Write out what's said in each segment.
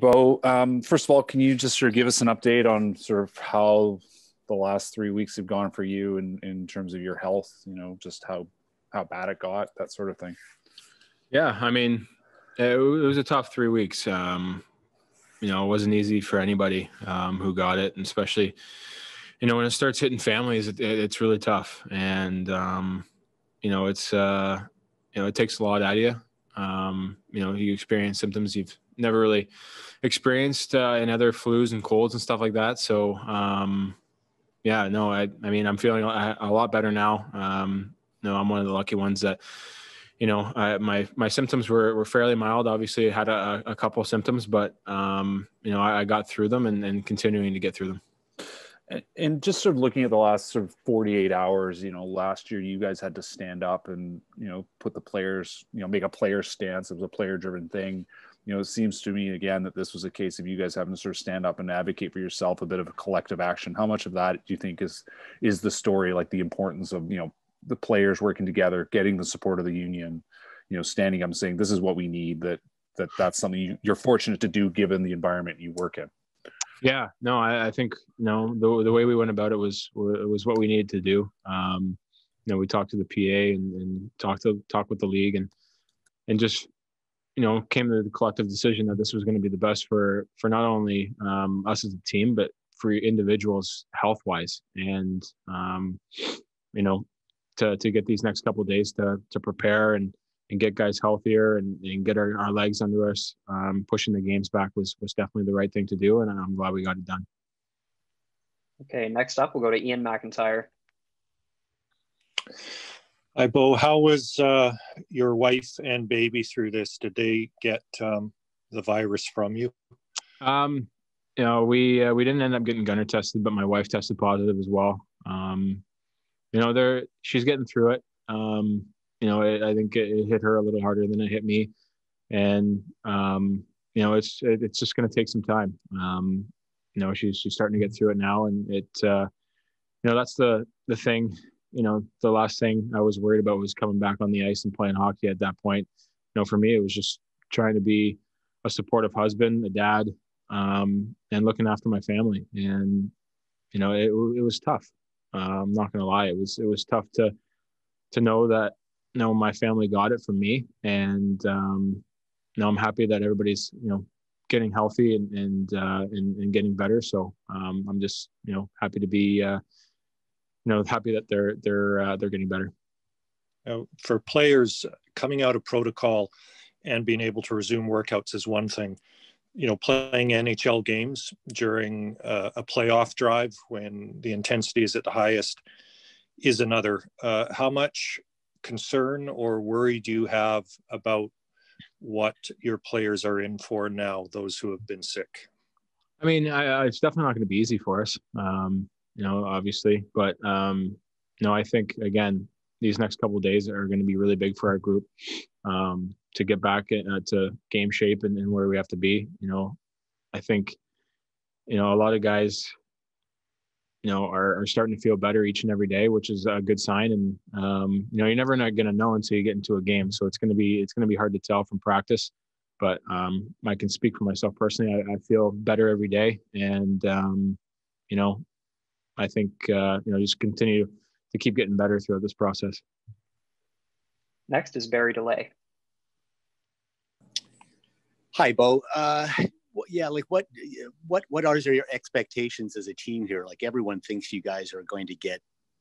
Bo. First of all, can you just sort of give us an update on sort of how the last 3 weeks have gone for you in terms of your health? You know, just how bad it got, that sort of thing. Yeah, I mean, it was a tough 3 weeks. It wasn't easy for anybody who got it, and especially, when it starts hitting families, it's really tough. And it takes a lot out of you. You experience symptoms you've never really experienced in other flus and colds and stuff like that. So, I'm feeling a lot better now. I'm one of the lucky ones that, my symptoms were fairly mild. Obviously, I had a couple of symptoms, but, I got through them and continuing to get through them. And just sort of looking at the last sort of 48 hours, last year you guys had to stand up and, put the players, make a player stance. It was a player driven thing. It seems to me again that this was a case of you guys having to sort of stand up and advocate for yourself, a bit of a collective action. How much of that do you think is the story, like the importance of, the players working together, getting the support of the union, standing up and saying, this is what we need, that's something you're fortunate to do given the environment you work in? Yeah, no, I think, the way we went about it was what we needed to do. We talked to the PA and talked with the league and just, came to the collective decision that this was going to be the best for not only us as a team, but for individuals health-wise. And, to get these next couple of days to prepare and get guys healthier and get our legs under us, pushing the games back was definitely the right thing to do. And I'm glad we got it done. Okay, next up, we'll go to Ian McIntyre. Hi, Bo. How was your wife and baby through this? Did they get the virus from you? We didn't end up getting gunner tested, but my wife tested positive as well. She's getting through it. I think it hit her a little harder than it hit me. And, it's just going to take some time. She's starting to get through it now. And that's the thing. The last thing I was worried about was coming back on the ice and playing hockey at that point. For me, it was just trying to be a supportive husband, a dad, and looking after my family. And, it was tough. I'm not going to lie. It was tough to know that, my family got it from me. And, I'm happy that everybody's, getting healthy and getting better. So I'm just, happy to be, happy that they're getting better. For players coming out of protocol and being able to resume workouts is one thing. Playing NHL games during a playoff drive when the intensity is at the highest is another. How much concern or worry do you have about what your players are in for now, those who have been sick? I mean, it's definitely not going to be easy for us, obviously. But, I think, again, these next couple of days are going to be really big for our group to get back to game shape and where we have to be. I think, a lot of guys, are starting to feel better each and every day, which is a good sign. And, you're never not going to know until you get into a game. So it's going to be hard to tell from practice, but I can speak for myself personally. I feel better every day. And, I think, just continue to keep getting better throughout this process. Next is Barry DeLay. Hi, Bo. What are your expectations as a team here? Like, everyone thinks you guys are going to get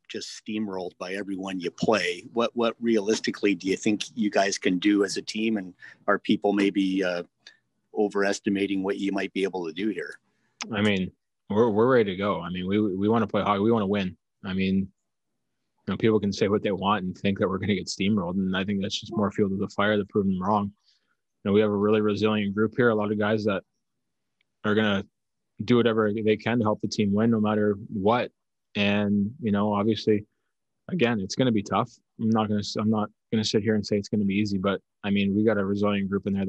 just steamrolled by everyone you play. What realistically do you think you guys can do as a team? And are people maybe overestimating what you might be able to do here? I mean, we're ready to go. I mean, we want to play hockey. We want to win. I mean, people can say what they want and think that we're going to get steamrolled. And I think that's just more fuel to the fire to prove them wrong. We have a really resilient group here. A lot of guys that are going to do whatever they can to help the team win no matter what. And, obviously, again, it's going to be tough. I'm not going to sit here and say it's going to be easy, but I mean, we got a resilient group in there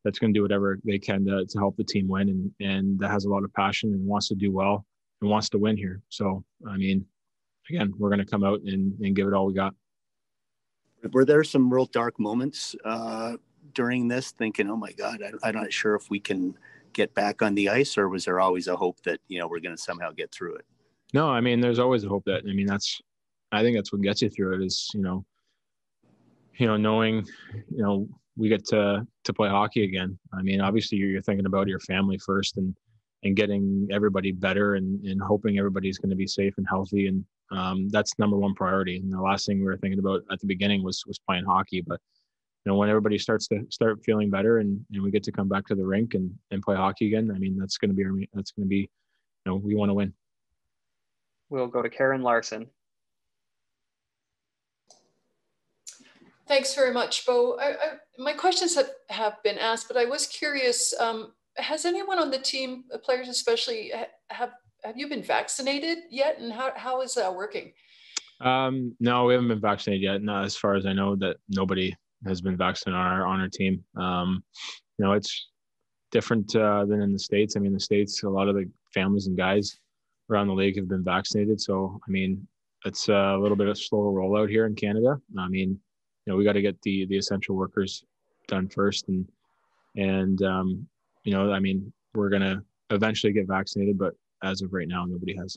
that's going to do whatever they can to help the team win and that has a lot of passion and wants to do well and wants to win here. So, I mean, again, we're going to come out and give it all we got. Were there some real dark moments during this, thinking, oh my God, I'm not sure if we can get back on the ice, or was there always a hope that, you know, we're going to somehow get through it? No, I mean, there's always a hope that, I mean, I think that's what gets you through it is, knowing, we get to play hockey again. I mean, obviously you're thinking about your family first and getting everybody better and hoping everybody's going to be safe and healthy. And that's number one priority. And the last thing we were thinking about at the beginning was playing hockey. But, when everybody starts to start feeling better and we get to come back to the rink and play hockey again, I mean, that's going to be, we want to win. We'll go to Karen Larson. Thanks very much, Bo. My questions have been asked, but I was curious, has anyone on the team, players especially, have you been vaccinated yet? And how is that working? No, we haven't been vaccinated yet. Not as far as I know, that nobody has been vaccinated on our team. It's different than in the States. I mean, the States, a lot of the families and guys around the league have been vaccinated. So, I mean, it's a little bit of slower rollout here in Canada. I mean, we got to get the essential workers done first. And I mean, we're going to eventually get vaccinated, but as of right now, nobody has.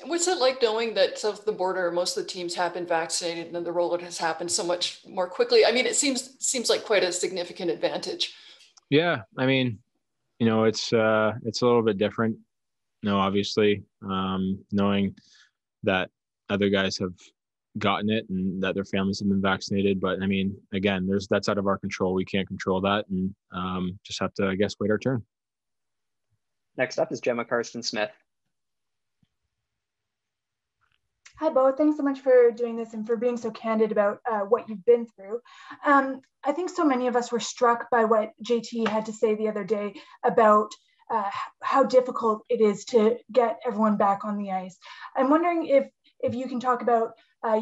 What's it like knowing that south of the border, most of the teams have been vaccinated and the rollout has happened so much more quickly? I mean, it seems like quite a significant advantage. Yeah. I mean, it's a little bit different, obviously, knowing that other guys have gotten it and that their families have been vaccinated. But I mean, again, that's out of our control. We can't control that, and just have to, I guess, wait our turn. Next up is Gemma Karsten-Smith. Hi, Bo. Thanks so much for doing this and for being so candid about what you've been through. I think so many of us were struck by what JT had to say the other day about how difficult it is to get everyone back on the ice. I'm wondering if you can talk about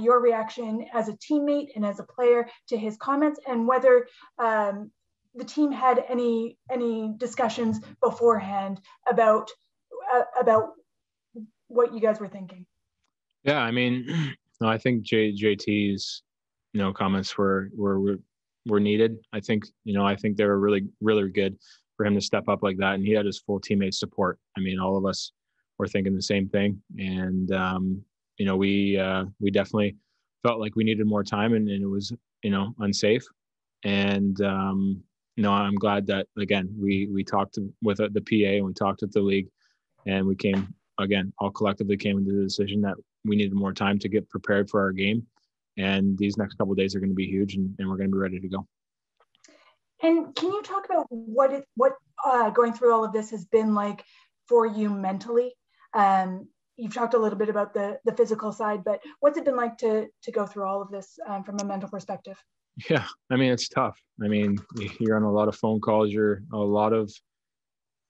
your reaction as a teammate and as a player to his comments, and whether the team had any discussions beforehand about what you guys were thinking. Yeah, I mean, I think JT's comments were needed. I think they were really, really good for him to step up like that, and he had his full teammate support. I mean, all of us were thinking the same thing, and we definitely felt like we needed more time, and it was unsafe. And I'm glad that, again, we talked with the PA and we talked with the league, and we all collectively came into the decision that we needed more time to get prepared for our game. And these next couple of days are going to be huge, and we're going to be ready to go. And can you talk about what going through all of this has been like for you mentally? You've talked a little bit about the physical side, but what's it been like to go through all of this from a mental perspective? Yeah, I mean, it's tough. I mean, you're on a lot of phone calls.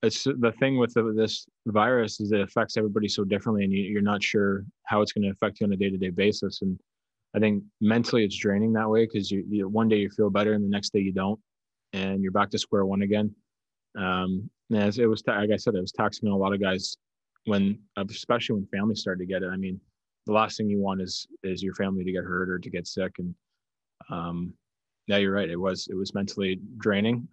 It's the thing with this virus is it affects everybody so differently, and you're not sure how it's going to affect you on a day-to-day basis. And I think mentally it's draining that way, because you one day you feel better and the next day you don't, and you're back to square one again. As it was, like I said, it was taxing on a lot of guys especially when families started to get it. I mean, the last thing you want is your family to get hurt or to get sick. And yeah, you're right. It was mentally draining.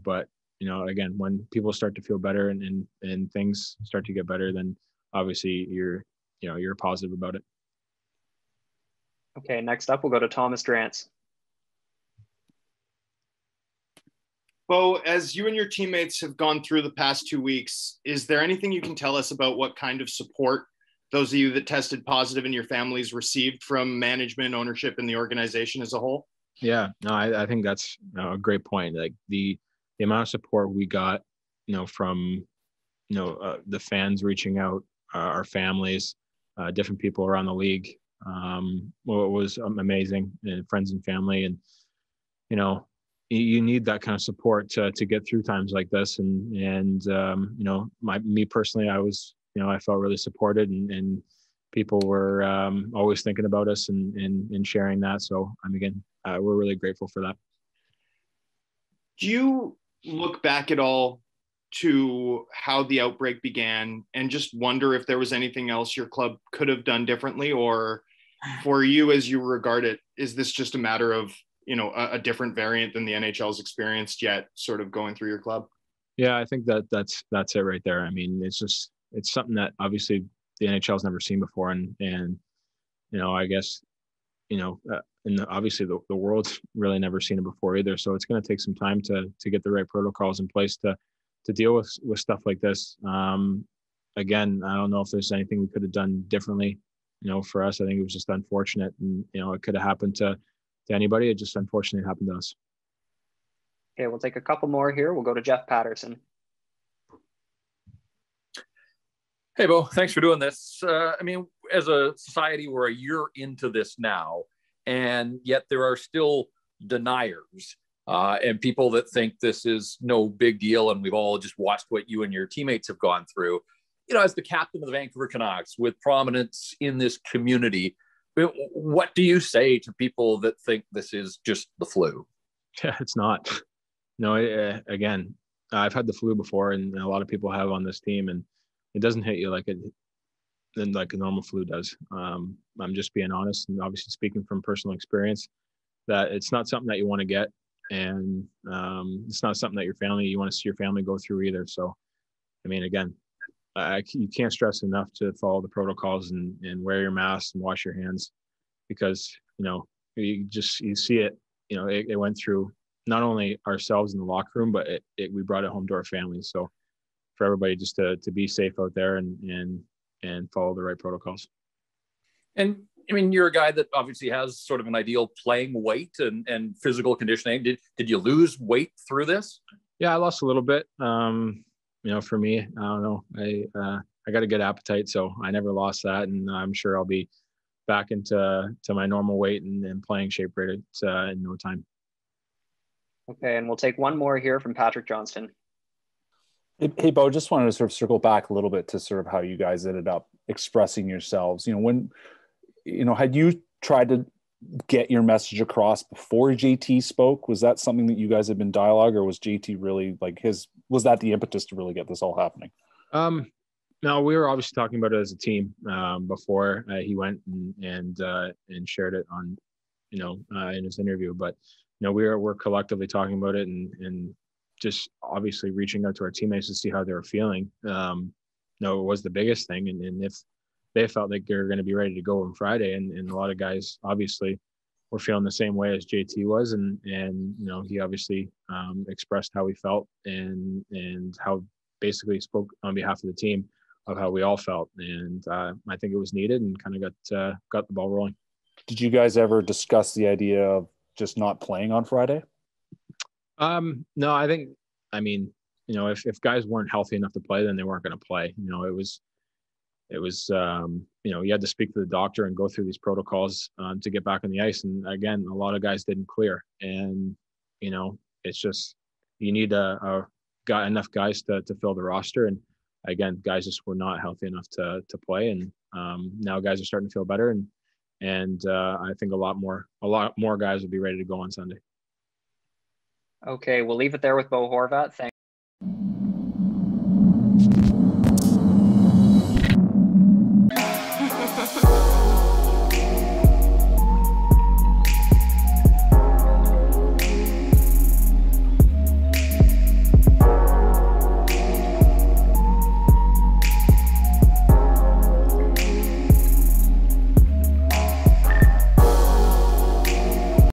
But again, when people start to feel better and things start to get better, then obviously you're positive about it. Okay, next up, we'll go to Thomas Drance. Bo, as you and your teammates have gone through the past 2 weeks, is there anything you can tell us about what kind of support those of you that tested positive and your families received from management, ownership, and the organization as a whole? Yeah, no, I think that's a great point. Like the amount of support we got, from, the fans reaching out, our families, different people around the league, it was amazing, and friends and family. And, you need that kind of support to get through times like this. And me personally, I felt really supported, and people were always thinking about us and sharing that. So we're really grateful for that. Do you look back at all to how the outbreak began and just wonder if there was anything else your club could have done differently? Or for you, as you regard it, is this just a matter of, a different variant than the NHL's experienced yet sort of going through your club? Yeah, I think that's it right there. I mean, it's something that obviously the NHL's never seen before, and I guess and obviously the world's really never seen it before either. So it's going to take some time to get the right protocols in place to deal with stuff like this. Again, I don't know if there's anything we could have done differently. For us, I think it was just unfortunate, and it could have happened to anybody. It just unfortunately happened to us. Okay, we'll take a couple more here. We'll go to Jeff Patterson. Hey, Bo, thanks for doing this. I mean, as a society, we're a year into this now, and yet there are still deniers and people that think this is no big deal. And we've all just watched what you and your teammates have gone through. As the captain of the Vancouver Canucks with prominence in this community, what do you say to people that think this is just the flu? Yeah, it's not. No, again, I've had the flu before, and a lot of people have on this team, and it doesn't hit you like a normal flu does. I'm just being honest, and obviously speaking from personal experience, that it's not something that you want to get, and it's not something that you want to see your family go through either. So, I mean, again, you can't stress enough to follow the protocols and wear your mask and wash your hands, because you see it. It went through not only ourselves in the locker room, but we brought it home to our families. So for everybody just to be safe out there and follow the right protocols. And I mean, you're a guy that obviously has sort of an ideal playing weight and physical conditioning. Did you lose weight through this? Yeah, I lost a little bit. For me, I don't know. I got a good appetite, so I never lost that, and I'm sure I'll be back into my normal weight and playing shape right in no time. Okay, and we'll take one more here from Patrick Johnston. Hey, Bo, just wanted to sort of circle back a little bit to sort of how you guys ended up expressing yourselves. Had you tried to get your message across before JT spoke? Was that something that you guys had been dialogue, or was JT really was that the impetus to really get this all happening? No, we were obviously talking about it as a team before he went and shared it on, in his interview. But we're collectively talking about it and just obviously reaching out to our teammates to see how they were feeling. It was the biggest thing, and if they felt like they're going to be ready to go on Friday, and a lot of guys obviously were feeling the same way as JT was, and he obviously expressed how he felt and how basically spoke on behalf of the team of how we all felt, and I think it was needed and kind of got the ball rolling. Did you guys ever discuss the idea of just not playing on Friday? No, if guys weren't healthy enough to play, then they weren't going to play. It was you had to speak to the doctor and go through these protocols to get back on the ice. And again, a lot of guys didn't clear, and it's just you need enough guys to fill the roster. And again, guys just were not healthy enough to play. And now guys are starting to feel better, and I think a lot more guys will be ready to go on Sunday. Okay, we'll leave it there with Bo Horvat. Thanks.